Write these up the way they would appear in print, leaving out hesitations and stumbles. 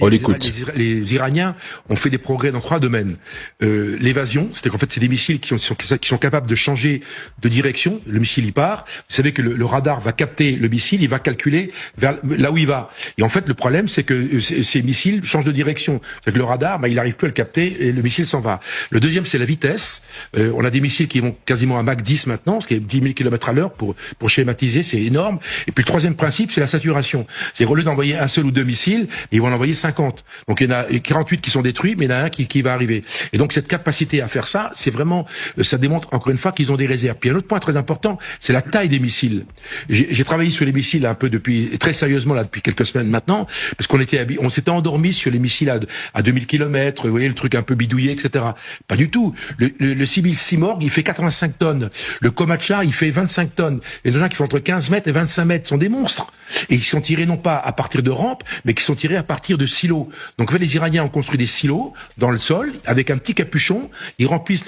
On l'écoute. Les Iraniens ont fait des progrès dans 3 domaines. L'évasion, c'est qu'en fait c'est des missiles qui sont capables de changer de direction. Le missile il part. Vous savez que le radar va capter le missile, il va calculer vers là où il va. Et en fait le problème c'est que ces missiles changent de direction. C'est que le radar, il arrive plus à le capter et le missile s'en va. Le deuxième c'est la vitesse. On a des missiles qui vont quasiment à Mach 10 maintenant, ce qui est 10 000 km/h pour schématiser, c'est énorme. Et puis le troisième principe c'est la saturation. C'est au lieu d'envoyer un seul ou 2 missiles, ils vont en envoyer 50. Donc il y en a 48 qui sont détruits, mais il y en a un qui va arriver. Et donc cette capacité à faire ça, c'est vraiment, ça démontre encore une fois qu'ils ont des réserves. Puis un autre point très important, c'est la taille des missiles. J'ai travaillé sur les missiles un peu très sérieusement là depuis quelques semaines maintenant, parce on s'était endormi sur les missiles à 2000 km, vous voyez le truc un peu bidouillé, etc. Pas du tout. Le Sibyl Simorgh, il fait 85 tonnes. Le Komatcha, il fait 25 tonnes. Il y en a qui font entre 15 mètres et 25 mètres. Ce sont des monstres. Et ils sont tirés non pas à partir de rampes, mais qui sont tirés à partir de silos. Donc en fait, les Iraniens ont construit des silos dans le sol avec un petit capuchon. Ils remplissent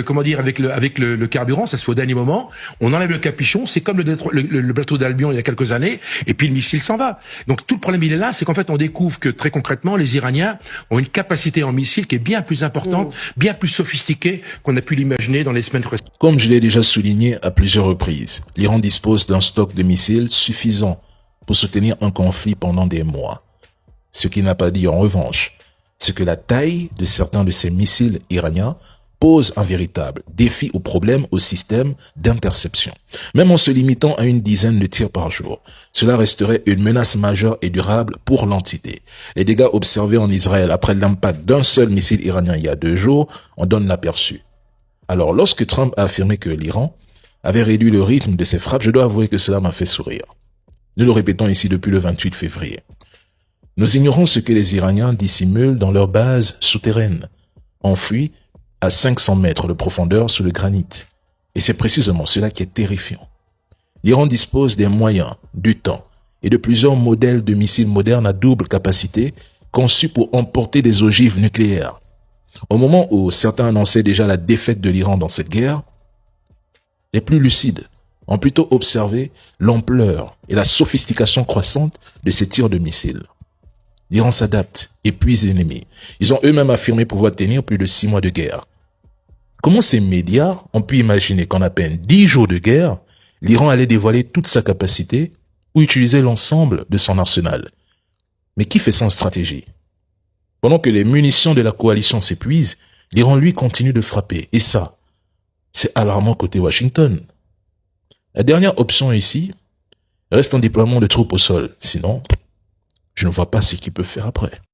comment dire avec le carburant. Ça se fait au dernier moment. On enlève le capuchon. C'est comme le bateau d'Albion il y a quelques années. Et puis le missile s'en va. Donc tout le problème il est là, c'est qu'en fait on découvre que très concrètement les Iraniens ont une capacité en missile qui est bien plus importante, bien plus sophistiquée qu'on a pu l'imaginer dans les semaines précédentes. Comme je l'ai déjà souligné à plusieurs reprises, l'Iran dispose d'un stock de missiles suffisant pour soutenir un conflit pendant des mois. Ce qui n'a pas dit en revanche, c'est que la taille de certains de ces missiles iraniens pose un véritable défi ou problème au système d'interception. Même en se limitant à une dizaine de tirs par jour, cela resterait une menace majeure et durable pour l'entité. Les dégâts observés en Israël après l'impact d'un seul missile iranien il y a 2 jours en donnent l'aperçu. Alors, lorsque Trump a affirmé que l'Iran avait réduit le rythme de ses frappes, je dois avouer que cela m'a fait sourire. Nous le répétons ici depuis le 28 février. Nous ignorons ce que les Iraniens dissimulent dans leur base souterraine, enfouie à 500 mètres de profondeur sous le granit. Et c'est précisément cela qui est terrifiant. L'Iran dispose des moyens, du temps et de plusieurs modèles de missiles modernes à double capacité conçus pour emporter des ogives nucléaires. Au moment où certains annonçaient déjà la défaite de l'Iran dans cette guerre, les plus lucides ont plutôt observé l'ampleur et la sophistication croissante de ces tirs de missiles. L'Iran s'adapte, épuise l'ennemi. Ils ont eux-mêmes affirmé pouvoir tenir plus de 6 mois de guerre. Comment ces médias ont pu imaginer qu'en à peine 10 jours de guerre, l'Iran allait dévoiler toute sa capacité ou utiliser l'ensemble de son arsenal? Mais qui fait ça en stratégie? Pendant que les munitions de la coalition s'épuisent, l'Iran lui continue de frapper. Et ça, c'est alarmant côté Washington. La dernière option ici reste un déploiement de troupes au sol. Sinon, je ne vois pas ce qu'il peut faire après.